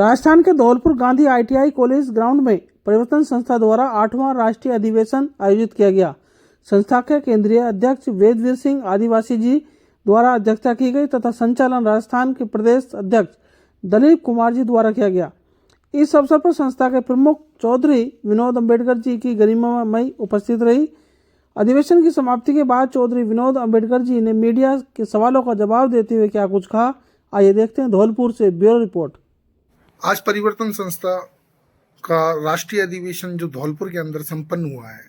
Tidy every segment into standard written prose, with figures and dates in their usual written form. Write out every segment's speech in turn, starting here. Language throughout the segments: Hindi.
राजस्थान के Dholpur Gandhi ITI college ground में परिवर्तन संस्था द्वारा 8वां राष्ट्रीय अधिवेशन आयोजित किया गया। संस्था के केंद्रीय अध्यक्ष वेदवीर सिंह आदिवासी जी द्वारा अध्यक्षता की गई तथा संचालन राजस्थान के प्रदेश अध्यक्ष दलीप कुमार जी द्वारा किया गया। इस अवसर पर संस्था के प्रमुख चौधरी विनोद अम्बेडकर जी की गरिमामयी उपस्थित रही। अधिवेशन की समाप्ति के बाद चौधरी विनोद अम्बेडकर जी ने मीडिया के सवालों का जवाब देते हुए क्या कुछ कहा, आइए देखते हैं। धौलपुर से ब्यूरो रिपोर्ट। आज परिवर्तन संस्था का राष्ट्रीय अधिवेशन जो धौलपुर के अंदर संपन्न हुआ है,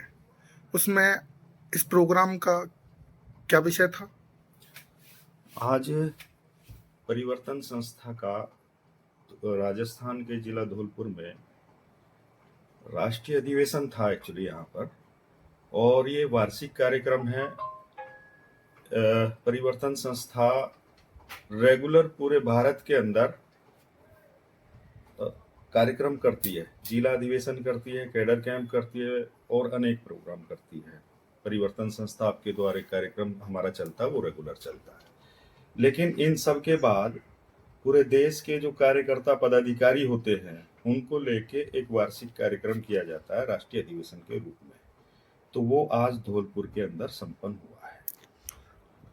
उसमें इस प्रोग्राम का क्या विषय था? आज परिवर्तन संस्था का राजस्थान के जिला धौलपुर में राष्ट्रीय अधिवेशन था एक्चुअली यहाँ पर, और ये वार्षिक कार्यक्रम है। परिवर्तन संस्था रेगुलर पूरे भारत के अंदर कार्यक्रम करती है, जिला अधिवेशन करती है, कैडर कैंप करती है और अनेक प्रोग्राम करती है। परिवर्तन संस्था आपके द्वारा एक कार्यक्रम हमारा चलता है, वो रेगुलर चलता है। लेकिन इन सब के बाद पूरे देश के जो कार्यकर्ता पदाधिकारी होते हैं, उनको लेके एक वार्षिक कार्यक्रम किया जाता है राष्ट्रीय अधिवेशन के रूप में। तो वो आज धौलपुर के अंदर संपन्न हुआ है।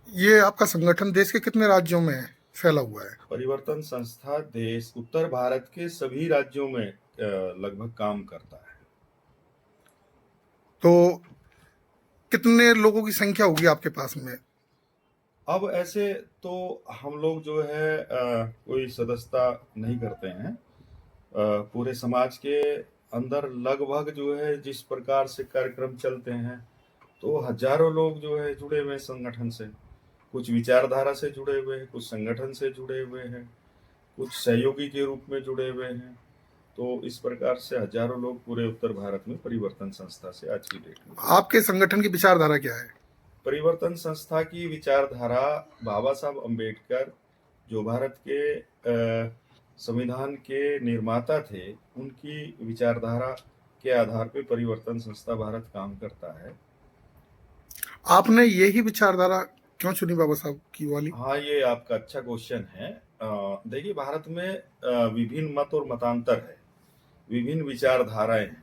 ये आपका संगठन देश के कितने राज्यों में फैला हुआ है? परिवर्तन संस्था देश उत्तर भारत के सभी राज्यों में लगभग काम करता है। तो कितने लोगों की संख्या होगी आपके पास में? अब ऐसे तो हम लोग जो है कोई सदस्यता नहीं करते हैं। पूरे समाज के अंदर लगभग जो है जिस प्रकार से कार्यक्रम चलते हैं, तो हजारों लोग जो है जुड़े हुए हैं संगठन से। कुछ विचारधारा से जुड़े हुए हैं, कुछ संगठन से जुड़े हुए हैं, कुछ सहयोगी के रूप में जुड़े हुए हैं। तो इस प्रकार से हजारों लोग पूरे उत्तर भारत में परिवर्तन संस्था से आज की डेट में। आपके संगठन की विचारधारा क्या है? परिवर्तन संस्था की विचारधारा बाबा साहब अम्बेडकर, जो भारत के संविधान के निर्माता थे, उनकी विचारधारा के आधार पर परिवर्तन संस्था भारत काम करता है। आपने यही विचारधारा क्यों चुनी बाबा साहब की वाली? हाँ, ये आपका अच्छा क्वेश्चन है। देखिए, भारत में विभिन्न मत और मतांतर है, विभिन्न विचारधाराएं हैं,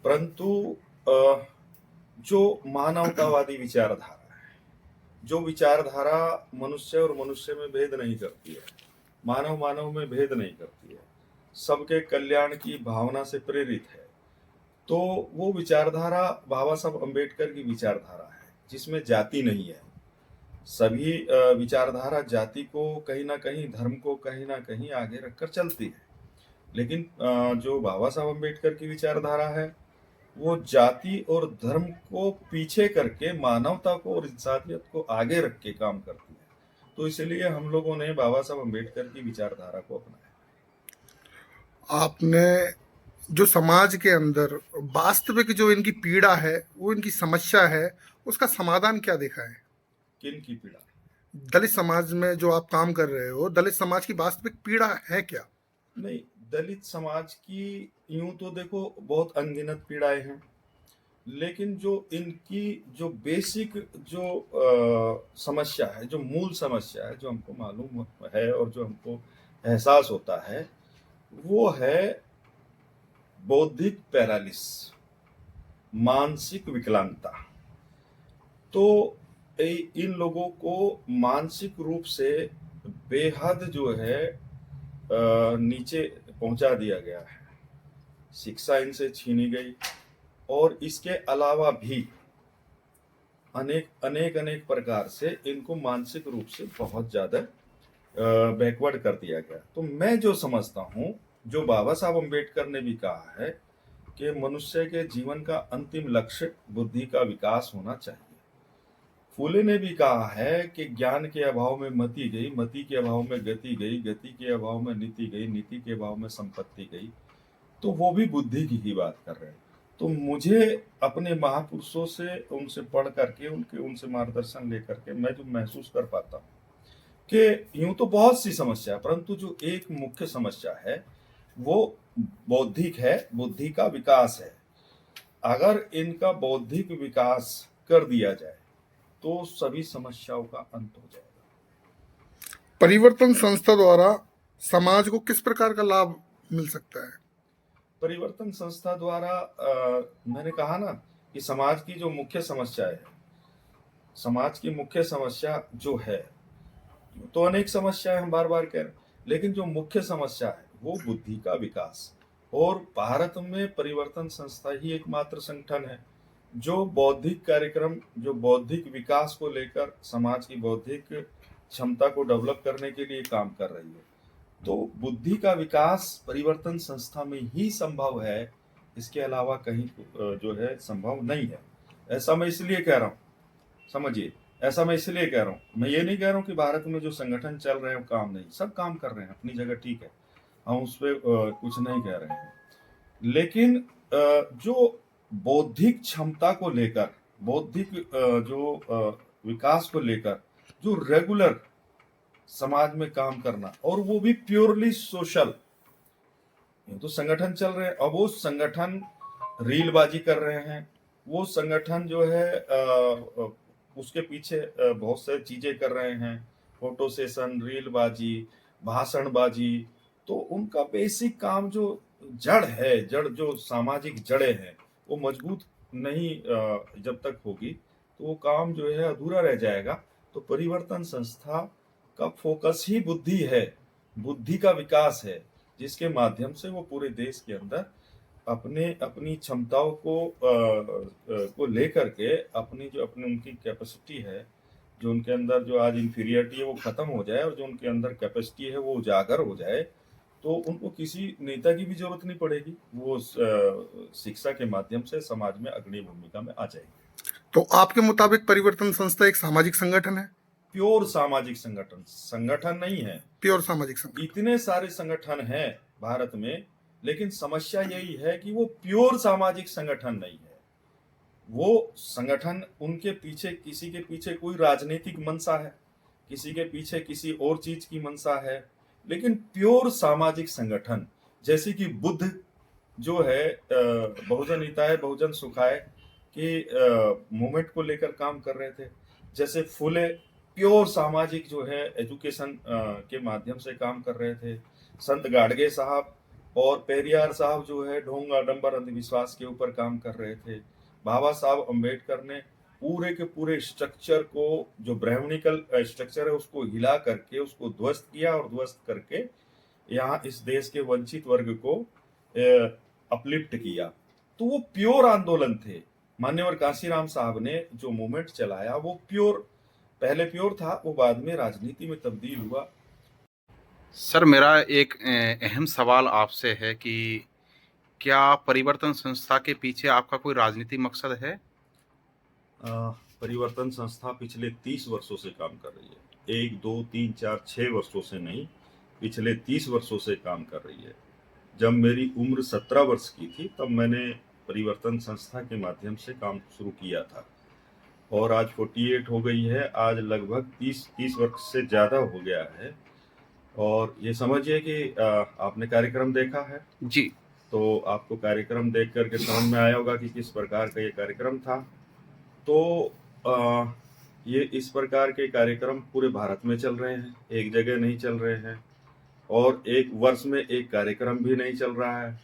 परंतु जो मानवतावादी विचारधारा है, जो विचारधारा मनुष्य और मनुष्य में भेद नहीं करती है, मानव मानव में भेद नहीं करती है, सबके कल्याण की भावना से प्रेरित है, तो वो विचारधारा बाबा साहब अम्बेडकर की विचारधारा है, जिसमें जाति नहीं है। सभी विचारधारा जाति को कहीं ना कहीं, धर्म को कहीं ना कहीं आगे रखकर चलती है, लेकिन जो बाबा साहब अम्बेडकर की विचारधारा है, वो जाति और धर्म को पीछे करके मानवता को और इंसानियत को आगे रख के काम करती है। तो इसलिए हम लोगों ने बाबा साहब अम्बेडकर की विचारधारा को अपनाया। आपने जो समाज के अंदर वास्तविक जो इनकी पीड़ा है, वो इनकी समस्या है, उसका समाधान क्या देखा है? किन की पीड़ा? दलित समाज में जो आप काम कर रहे हो, दलित समाज की वास्तविक पीड़ा है क्या? नहीं, दलित समाज की यूं तो देखो बहुत अनगिनत पीड़ाएं हैं, लेकिन जो इनकी जो बेसिक जो समस्या है, जो मूल समस्या है, जो हमको मालूम है और जो हमको एहसास होता है, वो है बौद्धिक पैरालिस, मानसिक विकलांगता। तो इन लोगों को मानसिक रूप से बेहद जो है नीचे पहुंचा दिया गया है। शिक्षा इनसे छीनी गई, और इसके अलावा भी अनेक प्रकार से इनको मानसिक रूप से बहुत ज्यादा बैकवर्ड कर दिया गया। तो मैं जो समझता हूँ, जो बाबा साहब अम्बेडकर ने भी कहा है कि मनुष्य के जीवन का अंतिम लक्ष्य बुद्धि का विकास होना चाहिए। फूले ने भी कहा है कि ज्ञान के अभाव में मति गई, मति के अभाव में गति गई, गति के अभाव में नीति गई, नीति के अभाव में संपत्ति गई। तो वो भी बुद्धि की ही बात कर रहे हैं। तो मुझे अपने महापुरुषों से, उनसे पढ़ करके, उनसे मार्गदर्शन लेकर के मैं जो महसूस कर पाता हूँ कि यूं तो बहुत सी समस्या है, परंतु जो एक मुख्य समस्या है वो बौद्धिक है, बुद्धि का विकास है। अगर इनका बौद्धिक विकास कर दिया जाए तो सभी समस्याओं का अंत हो जाएगा। परिवर्तन संस्था द्वारा समाज को किस प्रकार का लाभ मिल सकता है? परिवर्तन संस्था द्वारा मैंने कहा ना कि समाज की जो मुख्य समस्या है, समाज की मुख्य समस्या जो है, तो अनेक समस्याएं हम बार बार कह रहे हैं, लेकिन जो मुख्य समस्या है वो बुद्धि का विकास। और भारत में परिवर्तन संस्था ही एकमात्र संगठन है जो बौद्धिक कार्यक्रम, जो बौद्धिक विकास को लेकर समाज की बौद्धिक क्षमता को डेवलप करने के लिए काम कर रही है। तो बुद्धि का विकास परिवर्तन संस्था में ही संभव है, इसके अलावा कहीं जो है संभव नहीं है। ऐसा मैं इसलिए कह रहा हूँ, समझिए, ऐसा मैं इसलिए कह रहा हूँ, मैं ये नहीं कह रहा हूँ कि भारत में जो संगठन चल रहे हैं वो काम नहीं, सब काम कर रहे हैं अपनी जगह, ठीक है, हम उस पर कुछ नहीं कह रहे हैं। लेकिन जो बौद्धिक क्षमता को लेकर, बौद्धिक जो विकास को लेकर जो रेगुलर समाज में काम करना, और वो भी प्योरली सोशल, तो संगठन चल रहे हैं। अब वो संगठन रीलबाजी कर रहे हैं, वो संगठन जो है उसके पीछे बहुत सारी चीजें कर रहे हैं, फोटो सेशन, रीलबाजी, भाषणबाजी। तो उनका बेसिक काम जो जड़ है, जड़ जो सामाजिक जड़ें हैं, वो मजबूत नहीं जब तक होगी तो वो काम जो है अधूरा रह जाएगा। तो परिवर्तन संस्था का फोकस ही बुद्धि है, बुद्धि का विकास है, जिसके माध्यम से वो पूरे देश के अंदर अपनी क्षमताओं को लेकर के अपनी उनकी कैपेसिटी है, जो उनके अंदर जो आज इंफीरियरिटी है वो खत्म हो जाए, और जो उनके अंदर कैपेसिटी है वो उजागर हो जाए। तो उनको किसी नेता की भी जरूरत नहीं पड़ेगी, वो शिक्षा के माध्यम से समाज में अग्रणी भूमिका में आ जाएगी। तो आपके मुताबिक परिवर्तन संस्था एक सामाजिक संगठन है? प्योर सामाजिक संगठन नहीं है, प्योर सामाजिक संगठन। इतने सारे संगठन हैं भारत में, लेकिन समस्या यही है कि वो प्योर सामाजिक संगठन नहीं है। वो संगठन, उनके पीछे, किसी के पीछे कोई राजनीतिक मंशा है, किसी के पीछे किसी और चीज की मंशा है, लेकिन प्योर सामाजिक संगठन, जैसे कि बुद्ध जो है बहुजन हिताय बहुजन सुखाय के मूवमेंट को लेकर काम कर रहे थे, जैसे फुले प्योर सामाजिक जो है एजुकेशन के माध्यम से काम कर रहे थे, संत गाडगे साहब और पेरियार साहब जो है ढोंग आडंबर अंधविश्वास के ऊपर काम कर रहे थे, बाबा साहब अम्बेडकर ने पूरे के पूरे स्ट्रक्चर को, जो ब्राह्मणिकल स्ट्रक्चर है, उसको हिला करके उसको ध्वस्त किया, और ध्वस्त करके यहाँ इस देश के वंचित वर्ग को अपलिफ्ट किया। तो वो प्योर आंदोलन थे। मान्यवर कांशीराम साहब ने जो मूवमेंट चलाया वो प्योर, पहले प्योर था, वो बाद में राजनीति में तब्दील हुआ। सर, मेरा एक अहम सवाल आपसे है कि क्या परिवर्तन संस्था के पीछे आपका कोई राजनीतिक मकसद है? परिवर्तन संस्था पिछले 30 वर्षों से काम कर रही है, 1 2 3 4 6 वर्षों से नहीं, पिछले 30 वर्षों से काम कर रही है। जब मेरी उम्र 17 वर्ष की थी तब मैंने परिवर्तन संस्था के माध्यम से काम शुरू किया था, और आज 48 हो गई है, आज लगभग 30 वर्ष से ज़्यादा हो गया है। और ये समझिए कि आपने कार्यक्रम देखा है जी। तो आपको कार्यक्रम देख करके समझ में आया होगा कि किस प्रकार का ये कार्यक्रम था। तो ये इस प्रकार के कार्यक्रम पूरे भारत में चल रहे हैं, एक जगह नहीं चल रहे हैं, और एक वर्ष में एक कार्यक्रम भी नहीं चल रहा है।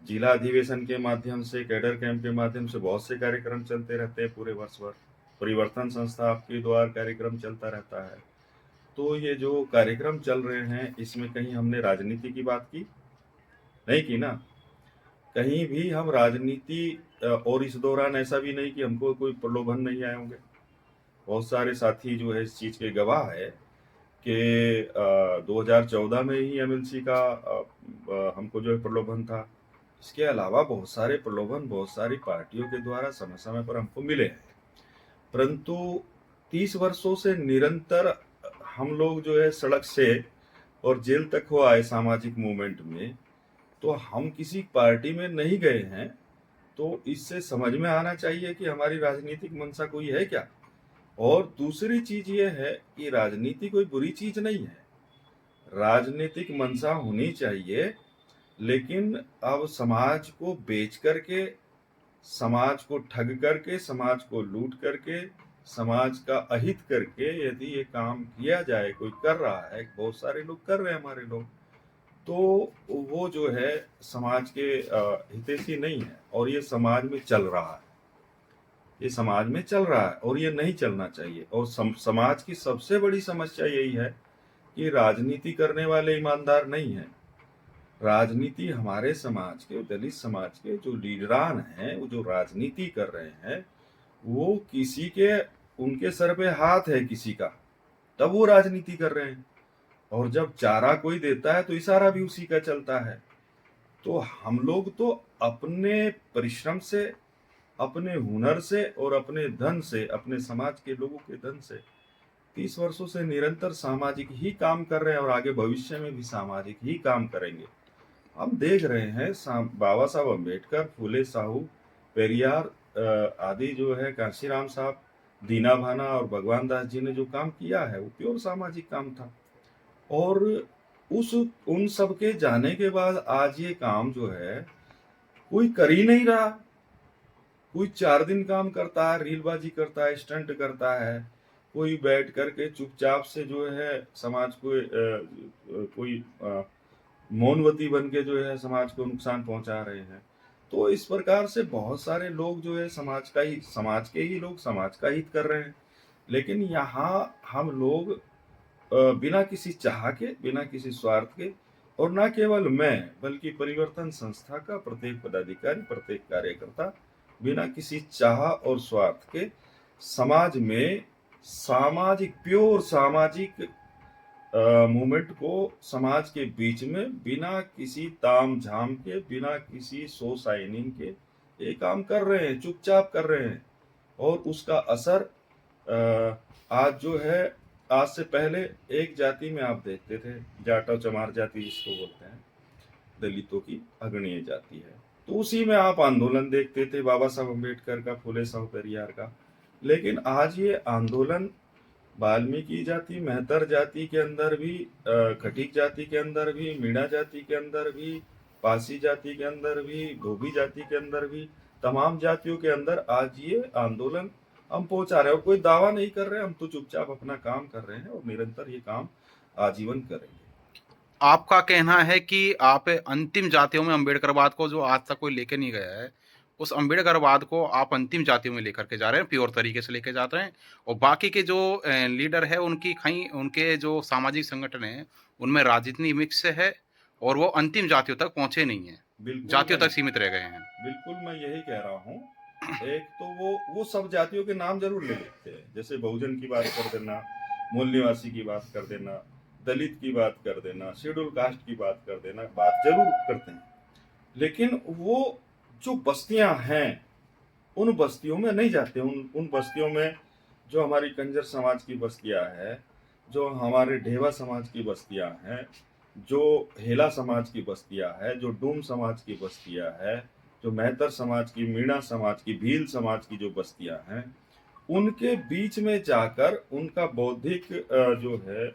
जिला अधिवेशन के माध्यम से, कैडर कैंप के माध्यम से बहुत से कार्यक्रम चलते रहते हैं पूरे वर्ष भर। परिवर्तन संस्था आपके द्वारा कार्यक्रम चलता रहता है। तो ये जो कार्यक्रम चल रहे हैं, इसमें कहीं हमने राजनीति की बात की नहीं की ना, कहीं भी हम राजनीति, और इस दौरान ऐसा भी नहीं कि हमको कोई प्रलोभन नहीं आए होंगे। बहुत सारे साथी जो है इस चीज़ के गवाह है कि 2014 में ही एमएलसी का हमको जो है प्रलोभन था। इसके अलावा बहुत सारे प्रलोभन बहुत सारी पार्टियों के द्वारा समय समय पर हमको मिले हैं, परंतु 30 वर्षों से निरंतर हम लोग जो है सड़क से और जेल तक हो आए सामाजिक मूवमेंट में, तो हम किसी पार्टी में नहीं गए हैं। तो इससे समझ में आना चाहिए कि हमारी राजनीतिक मंशा कोई है क्या। और दूसरी चीज ये है कि राजनीति कोई बुरी चीज नहीं है, राजनीतिक मंशा होनी चाहिए, लेकिन अब समाज को बेच करके, समाज को ठग करके, समाज को लूट करके, समाज का अहित करके यदि ये काम किया जाए, कोई कर रहा है, बहुत सारे लोग कर रहे हैं, हमारे लोग, तो वो जो है समाज के हितैषी नहीं है, और ये समाज में चल रहा है, ये समाज में चल रहा है और ये नहीं चलना चाहिए। और समाज की सबसे बड़ी समस्या यही है कि राजनीति करने वाले ईमानदार नहीं है। राजनीति हमारे समाज के, दलित समाज के जो लीडरान हैं, वो जो राजनीति कर रहे हैं, वो किसी के, उनके सर पे हाथ है किसी का, तब वो राजनीति कर रहे हैं। और जब चारा कोई देता है तो इशारा भी उसी का चलता है। तो हम लोग तो अपने परिश्रम से, अपने हुनर से और अपने धन से, अपने समाज के लोगों के धन से 30 वर्षों से निरंतर सामाजिक ही काम कर रहे हैं और आगे भविष्य में भी सामाजिक ही काम करेंगे। हम देख रहे हैं बाबा साहब अम्बेडकर, फूले साहू, पेरियार आदि जो है, कांशीराम साहब, दीना भाना और भगवान दास जी ने जो काम किया है वो प्योर सामाजिक काम था। और उन सब के जाने के बाद आज ये काम जो है कोई कर ही नहीं रहा। कोई 4 दिन काम करता है, रीलबाजी करता है, स्टंट करता है, कोई बैठ करके चुपचाप से जो है समाज को कोई मौनवती बन के जो है समाज को नुकसान पहुंचा रहे हैं। तो इस प्रकार से बहुत सारे लोग जो है समाज के ही लोग समाज का हित कर रहे हैं। लेकिन यहाँ हम लोग बिना किसी चाह के, बिना किसी स्वार्थ के, और ना केवल मैं बल्कि परिवर्तन संस्था का प्रत्येक पदाधिकारी, प्रत्येक कार्यकर्ता बिना किसी चाह और स्वार्थ के समाज में सामाजिक, प्योर सामाजिक मूवमेंट को समाज के बीच में बिना किसी ताम झाम के, बिना किसी शो शाइनिंग के ये काम कर रहे हैं, चुपचाप कर रहे हैं। और उसका असर आज जो है, आज से पहले एक जाति में आप देखते थे, जाटव चमार जाति जिसको बोलते हैं, दलितों की अग्रणीय जाति है, तो उसी में आप आंदोलन देखते थे, बाबा साहब अम्बेडकर का, फूले साहू पेरियार का। लेकिन आज ये आंदोलन वाल्मीकि जाति, मेहतर जाति के अंदर भी, खटीक जाति के अंदर भी, मीणा जाति के अंदर भी, पासी जाति के अंदर भी, धोबी जाति के अंदर भी, तमाम जातियों के अंदर आज ये आंदोलन हम पहुंचा रहे हैं। और कोई दावा नहीं कर रहे, हम तो चुपचाप अपना काम कर रहे हैं और निरंतर ये काम आजीवन करेंगे। आपका कहना है कि आप अंतिम जातियों में अम्बेडकरवाद को, जो आज तक कोई लेके नहीं गया है, उस अम्बेडकरवाद को आप अंतिम जातियों में लेकर के जा रहे हैं, प्योर तरीके से लेके जाते हैं, और बाकी के जो लीडर है उनकी कहीं, उनके जो सामाजिक संगठन है उनमें राजनीति मिक्स है और वो अंतिम जातियों तक पहुंचे नहीं है, जातियों तक सीमित रह गए हैं। बिल्कुल मैं यही कह रहा हूँ। एक तो वो सब जातियों के नाम जरूर ले लेते हैं, जैसे बहुजन की बात कर देना, मूल निवासी की बात कर देना, दलित की बात कर देना, शेड्यूल कास्ट की बात कर देना, बात जरूर करते हैं। लेकिन वो जो बस्तियां हैं उन बस्तियों में नहीं जाते। उन बस्तियों में जो हमारी कंजर समाज की बस्तियां हैं, जो हमारे ढेवा समाज की बस्तियां हैं, जो हेला समाज की बस्तियां हैं, जो डूम समाज की बस्तियां हैं, जो मेहतर समाज की, मीणा समाज की, भील समाज की जो बस्तियां हैं, उनके बीच में जाकर उनका बौद्धिक जो है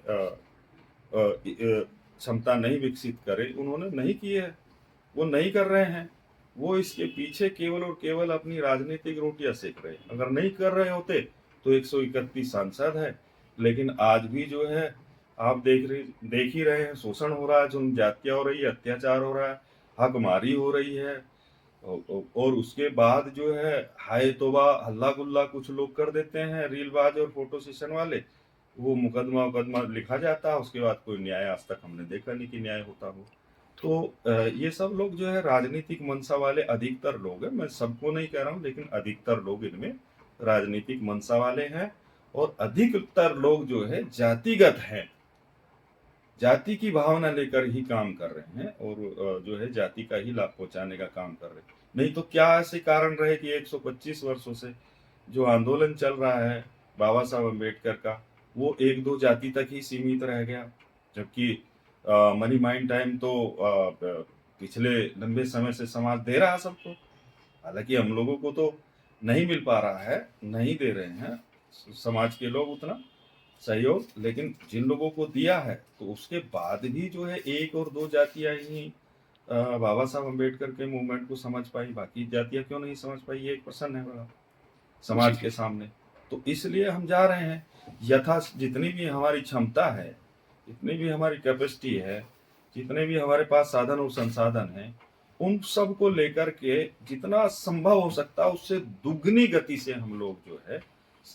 क्षमता नहीं विकसित करे, उन्होंने नहीं की है, वो नहीं कर रहे हैं। वो इसके पीछे केवल और केवल अपनी राजनीतिक रोटियां सेक रहे हैं। अगर नहीं कर रहे होते तो 131 सांसद है। लेकिन आज भी जो है आप देख ही रहे हैं, शोषण हो रहा है, जनजातियां हो रही है, अत्याचार हो रहा है, हकमारी हो रही है। और उसके बाद जो है हाय तोबा, हल्ला गुल्ला कुछ लोग कर देते हैं, रीलबाज और फोटो सेशन वाले, वो मुकदमा लिखा जाता है, उसके बाद कोई न्याय आज तक हमने देखा नहीं कि न्याय होता हो। तो ये सब लोग जो है राजनीतिक मंशा वाले अधिकतर लोग हैं, मैं सबको नहीं कह रहा हूँ, लेकिन अधिकतर लोग इनमें राजनीतिक मंशा वाले हैं। और अधिकतर लोग जो है जातिगत हैं, जाति की भावना लेकर ही काम कर रहे हैं और जो है जाति का ही लाभ पहुंचाने का काम कर रहे हैं। नहीं तो क्या ऐसे कारण रहे कि 125 वर्षों से जो आंदोलन चल रहा है बाबा साहब अम्बेडकर का, वो 1-2 जाति तक ही सीमित रह गया, जबकि मनी माइंड टाइम तो पिछले लंबे समय से समाज दे रहा है सबको। हालांकि हम लोगों को तो नहीं मिल पा रहा है, नहीं दे रहे हैं समाज के लोग उतना सहयोग, लेकिन जिन लोगों को दिया है तो उसके बाद भी जो है 1 और 2 जातियां ही बाबा साहब अम्बेडकर के मूवमेंट को समझ पाई, बाकी जातियां क्यों नहीं समझ पाई, ये एक प्रश्न है बड़ा समाज के सामने। तो इसलिए हम जा रहे हैं, यथा जितनी भी हमारी क्षमता है, जितनी भी हमारी कैपेसिटी है, जितने भी हमारे पास साधन और संसाधन हैं, उन सब को लेकर के जितना संभव हो सकता है उससे दुगनी गति से हम लोग जो है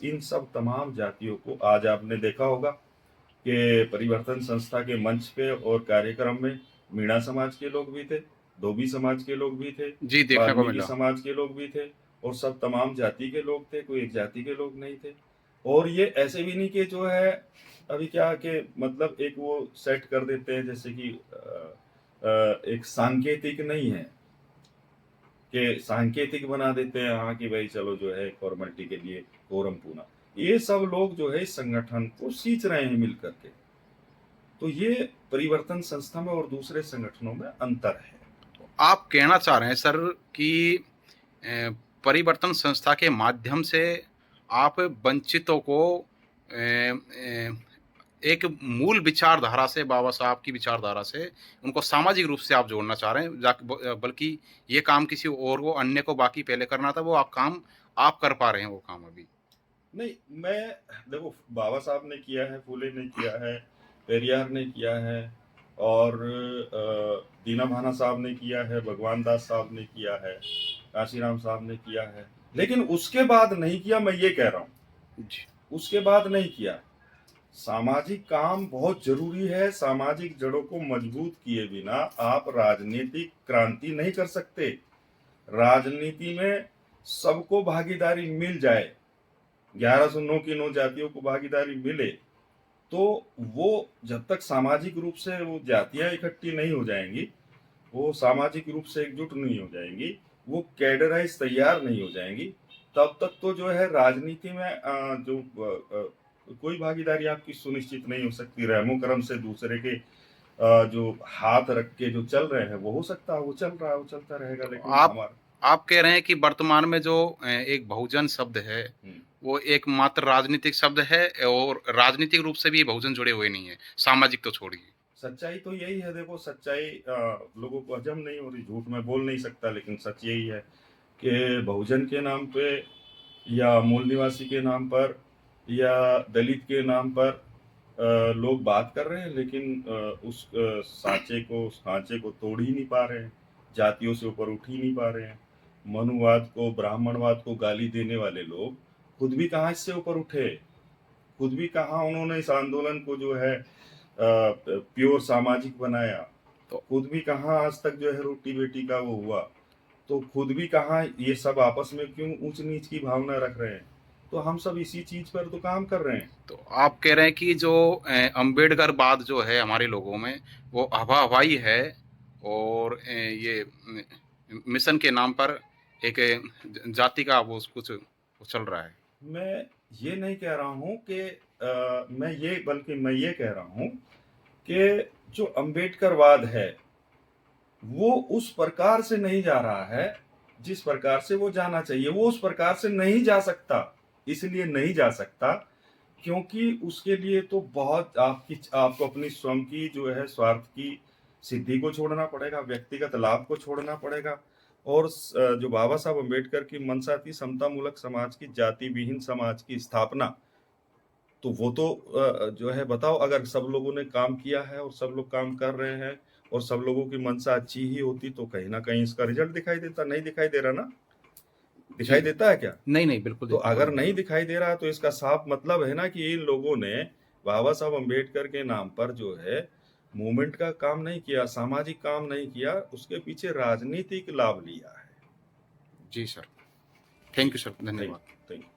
इन सब तमाम जातियों को, आज आपने देखा होगा कि परिवर्तन संस्था के मंच पे और कार्यक्रम में मीणा समाज के लोग भी थे, धोबी समाज के लोग भी थे, जी, देखने को वाल्मीकि मिला। समाज के लोग भी थे, और सब तमाम जाति के लोग थे, कोई एक जाति के लोग नहीं थे। और ये ऐसे भी नहीं कि जो है अभी क्या कि मतलब एक वो सेट कर देते हैं, जैसे कि एक सांकेतिक नहीं है कि सांकेतिक बना देते हैं, हाँ कि भाई चलो जो है फॉर्मेलिटी के लिए कोरम पूना। ये सब लोग जो है इस संगठन को सींच रहे हैं मिल करके। तो ये परिवर्तन संस्था में और दूसरे संगठनों में अंतर है। आप कहना चाह रहे हैं सर कि परिवर्तन संस्था के माध्यम से आप वंचितों को एक मूल विचारधारा से, बाबा साहब की विचारधारा से उनको सामाजिक रूप से आप जोड़ना चाह रहे हैं, बल्कि ये काम किसी और को, अन्य को बाकी पहले करना था, वो आप काम आप कर पा रहे हैं वो काम अभी। नहीं, मैं देखो बाबा साहब ने किया है, फूले ने किया है, पेरियार ने किया है, और दीना भाना साहब ने किया है, भगवान दास साहब ने किया है, काशीराम साहब ने किया है, लेकिन उसके बाद नहीं किया। मैं ये कह रहा हूँ जी, उसके बाद नहीं किया। सामाजिक काम बहुत जरूरी है। सामाजिक जड़ों को मजबूत किए बिना आप राजनीतिक क्रांति नहीं कर सकते। राजनीति में सबको भागीदारी मिल जाए, 1109 की 9 जातियों को भागीदारी मिले, तो वो जब तक सामाजिक रूप से वो जातियां इकट्ठी नहीं हो जाएंगी, वो सामाजिक रूप से एकजुट नहीं हो जाएंगी, वो कैडराइज तैयार नहीं हो जाएंगी, तब तक तो जो है राजनीति में कोई भागीदारी आपकी सुनिश्चित नहीं हो सकती। रहमो करम से दूसरे के जो हाथ रख के जो चल रहे हैं वो हो सकता है, वो चल रहा है, वो चलता रहेगा। लेकिन आप कह रहे हैं कि वर्तमान में जो एक बहुजन शब्द है वो एकमात्र राजनीतिक शब्द है, और राजनीतिक रूप से भी ये बहुजन जुड़े हुए नहीं है, सामाजिक तो छोड़िए। सच्चाई तो यही है। देखो सच्चाई लोगों को हजम नहीं हो रही, झूठ में बोल नहीं सकता, लेकिन सच यही है कि बहुजन के नाम पे या मूल निवासी के नाम पर या दलित के नाम पर लोग बात कर रहे हैं, लेकिन उस सांचे को, उस ढांचे को तोड़ ही नहीं पा रहे हैं, जातियों से ऊपर उठ ही नहीं पा रहे हैं। मनुवाद को, ब्राह्मणवाद को गाली देने वाले लोग खुद भी कहाँ इससे ऊपर उठे, खुद भी कहाँ उन्होंने इस आंदोलन को जो है प्योर सामाजिक बनाया, तो खुद भी कहाँ आज तक जो है रोटी बेटी का वो हुआ, तो खुद भी कहाँ ये सब आपस में क्यों ऊंच नीच की भावना रख रहे हैं। तो हम सब इसी चीज पर तो काम कर रहे हैं। तो आप कह रहे हैं कि जो अम्बेडकरवाद जो है हमारे लोगों में वो हवा-हवाई है, और ये मिशन के नाम पर एक जाति का वो कुछ वो चल रहा है। मैं ये नहीं कह रहा हूँ कि बल्कि मैं ये कह रहा हूँ कि जो अम्बेडकरवाद है वो उस प्रकार से नहीं जा रहा है जिस प्रकार से वो जाना चाहिए। वो उस प्रकार से नहीं जा सकता, इसलिए नहीं जा सकता क्योंकि उसके लिए तो बहुत आपको अपनी स्वयं की जो है स्वार्थ की सिद्धि को छोड़ना पड़ेगा, व्यक्तिगत लाभ को छोड़ना पड़ेगा। और जो बाबा साहब अम्बेडकर की मंशा थी समता मूलक समाज की, जाति विहीन समाज की स्थापना, तो वो तो जो है बताओ, अगर सब लोगों ने काम किया है और सब लोग काम कर रहे हैं और सब लोगों की मंशा अच्छी ही होती तो कहीं ना कहीं इसका रिजल्ट दिखाई देता। नहीं दिखाई दे रहा ना? दिखाई देता है क्या? नहीं, बिल्कुल। तो अगर नहीं दिखाई दे रहा तो इसका साफ मतलब है ना कि इन लोगों ने बाबा साहब अम्बेडकर के नाम पर जो है मूवमेंट का काम नहीं किया, सामाजिक काम नहीं किया, उसके पीछे राजनीतिक लाभ लिया है। जी सर, थैंक यू सर, धन्यवाद। Thank you.